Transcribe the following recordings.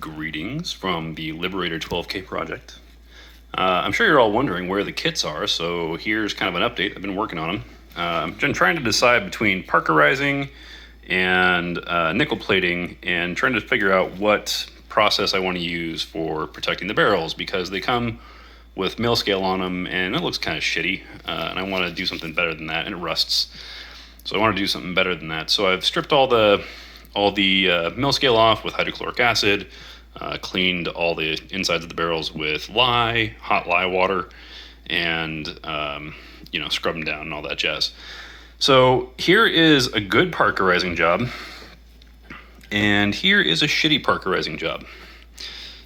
Greetings from the Liberator 12K project. I'm sure you're all wondering where the kits are, so here's kind of an update. I've been working on them. I've been trying to decide between parkerizing and nickel plating and trying to figure out what process I want to use for protecting the barrels, because they come with mill scale on them and it looks kind of shitty, and I want to do something better than that, and it rusts. So I want to do something better than that. So I've stripped all the mill scale off with hydrochloric acid, cleaned all the insides of the barrels with lye, hot lye water, and scrub them down and all that jazz. So here is a good parkerizing job, and here is a shitty parkerizing job.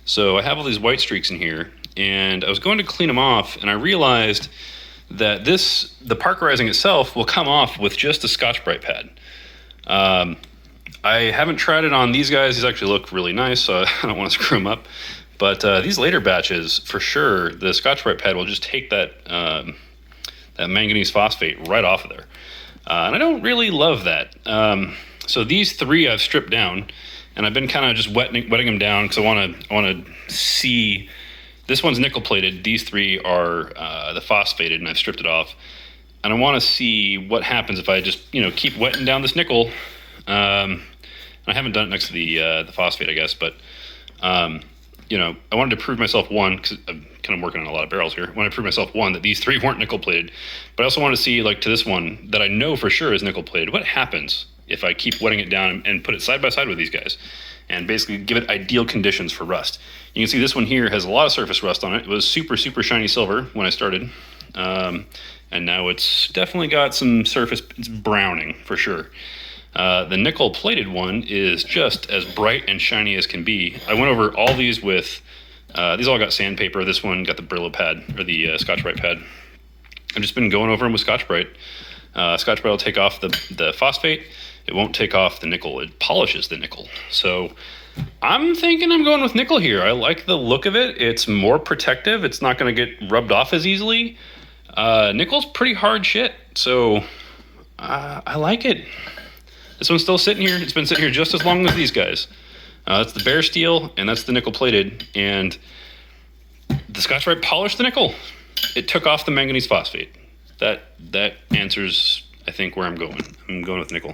So I have all these white streaks in here, and I was going to clean them off, and I realized that the parkerizing itself will come off with just a Scotch-Brite pad. I haven't tried it on these guys. These actually look really nice, so I don't want to screw them up. But these later batches, for sure, the Scotch-Brite pad will just take that manganese phosphate right off of there. And I don't really love that. So these three I've stripped down, and I've been kind of just wetting them down because I want to see. This one's nickel plated. These three are the phosphated, and I've stripped it off. And I want to see what happens if I just keep wetting down this nickel. I haven't done it next to the phosphate, I guess, but I wanted to prove myself, one, because I'm kind of working on a lot of barrels here. I wanted to prove myself, one, that these three weren't nickel plated, but I also wanted to see, like, to this one that I know for sure is nickel plated, what happens if I keep wetting it down and put it side by side with these guys and basically give it ideal conditions for rust. You can see this one here has a lot of surface rust on it. It was super, super shiny silver when I started, and now it's definitely got some surface. It's browning for sure. The nickel plated one is just as bright and shiny as can be. I went over all these with, these all got sandpaper. This one got the Brillo pad, or the Scotch-Brite pad. I've just been going over them with Scotch-Brite. Scotch-Brite will take off the phosphate. It won't take off the nickel. It polishes the nickel. So I'm thinking I'm going with nickel here. I like the look of it. It's more protective. It's not going to get rubbed off as easily. Nickel's pretty hard shit, so I like it. This one's still sitting here. It's been sitting here just as long as these guys. That's the bare steel, and that's the nickel plated. And the Scotch-Brite polished the nickel. It took off the manganese phosphate. That answers, I think, where I'm going. I'm going with nickel.